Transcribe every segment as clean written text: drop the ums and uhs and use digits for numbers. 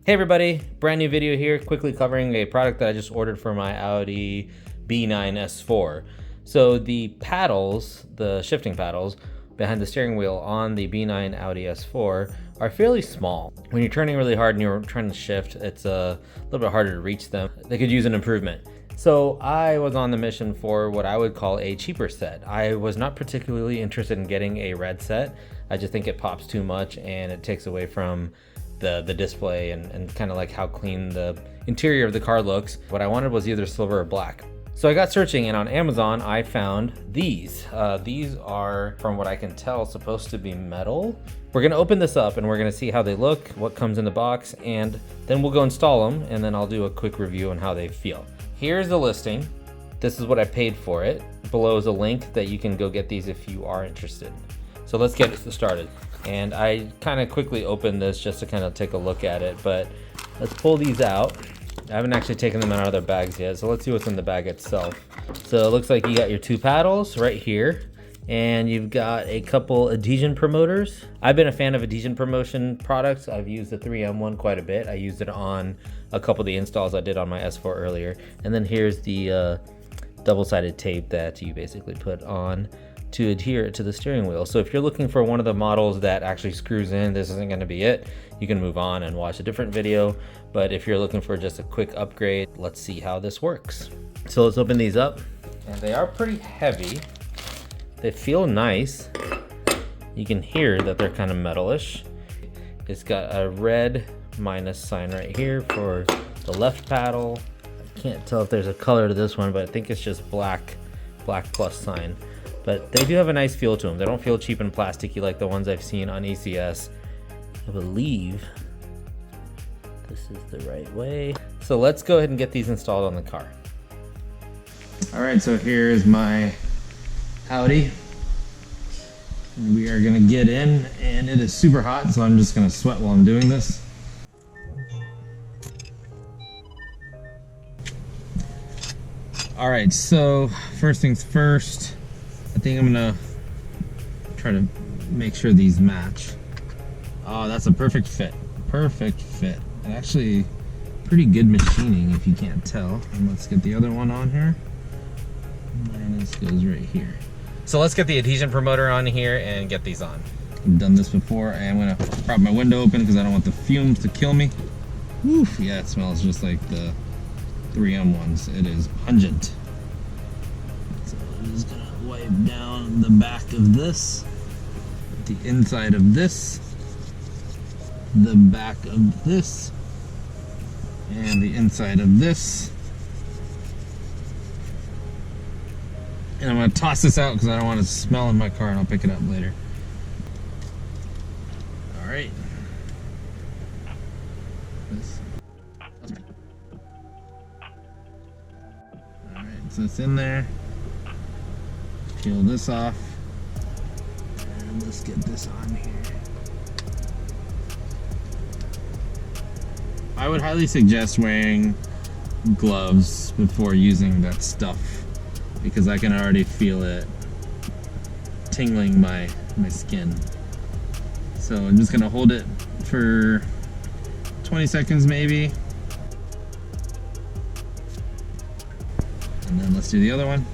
Hey everybody, brand new video here, quickly covering a product that I just ordered for my Audi B9 S4. So the paddles, the shifting paddles behind the steering wheel on the B9 Audi S4 are fairly small. When you're turning really hard and you're trying to shift, it's a little bit harder to reach them. They could use an improvement. So I was on the mission for what I would call a cheaper set. I was not particularly interested in getting a red set. I just think it pops too much and it takes away from the display and kind of like how clean the interior of the car looks. What I wanted was either silver or black. So I got searching, and on Amazon I found these. These are, from what I can tell, supposed to be metal. We're gonna open this up and we're gonna see how they look, what comes in the box, and then we'll go install them, and then I'll do a quick review on how they feel. Here's the listing. This is what I paid for it. Below is a link that you can go get these if you are interested. So let's get started. And I kind of quickly opened this just to kind of take a look at it, but let's pull these out. I haven't actually taken them out of their bags yet, so let's see what's in the bag itself. So it looks like you got your two paddles right here, and you've got a couple adhesion promoters. I've been a fan of adhesion promotion products. I've used the 3M one quite a bit. I used it on a couple of the installs I did on my S4 earlier. And then here's the double-sided tape that you basically put on to adhere it to the steering wheel. So if you're looking for one of the models that actually screws in, this isn't going to be it. You can move on and watch a different video. But if you're looking for just a quick upgrade, let's see how this works. So let's open these up. And they are pretty heavy. They feel nice. You can hear that they're kind of metalish. It's got a red minus sign right here for the left paddle. I can't tell if there's a color to this one, but I think it's just black plus sign. But they do have a nice feel to them. They don't feel cheap and plasticky like the ones I've seen on ECS. I believe this is the right way. So let's go ahead and get these installed on the car. All right, so here's my Audi. We are gonna get in, and it is super hot, so I'm just gonna sweat while I'm doing this. All right, so first things first, I think I'm gonna try to make sure these match. Oh, that's a perfect fit. Perfect fit. And actually, pretty good machining if you can't tell. And let's get the other one on here. And this goes right here. So let's get the adhesion promoter on here and get these on. I've done this before. I'm gonna prop my window open because I don't want the fumes to kill me. Oof, yeah, it smells just like the 3M ones. It is pungent. So I'm just gonna wipe down the back of this, the inside of this, the back of this, and the inside of this. And I'm gonna toss this out because I don't want it to smell in my car, and I'll pick it up later. All right. All right, so it's in there. Peel this off, and let's get this on here. I would highly suggest wearing gloves before using that stuff, because I can already feel it tingling my skin. So I'm just gonna hold it for 20 seconds maybe. And then let's do the other one.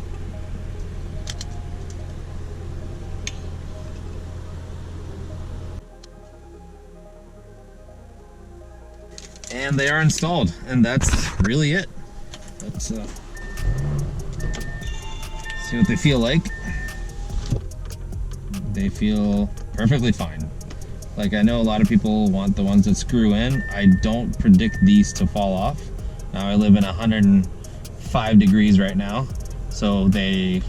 And they are installed, and that's really it. Let's see what they feel like. They feel perfectly fine. Like, I know a lot of people want the ones that screw in. I don't predict these to fall off. Now I live in 105 degrees right now, so they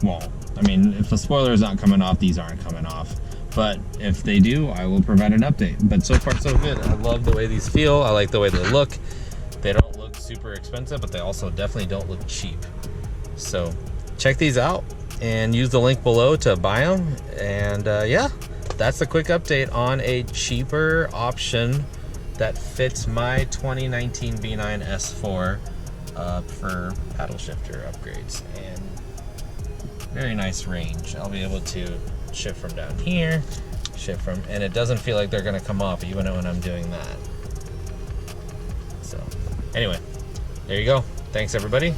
won't. I mean, if the spoiler is not coming off, these aren't coming off. But if they do, I will provide an update. But so far so good. I love the way these feel. I like the way they look. They don't look super expensive, but they also definitely don't look cheap. So check these out and use the link below to buy them. And yeah, that's a quick update on a cheaper option that fits my 2019 B9 S4 for paddle shifter upgrades. And very nice range. I'll be able to shift from down here, shift from, and it doesn't feel like they're gonna come off even when I'm doing that. So anyway, there you go. Thanks everybody.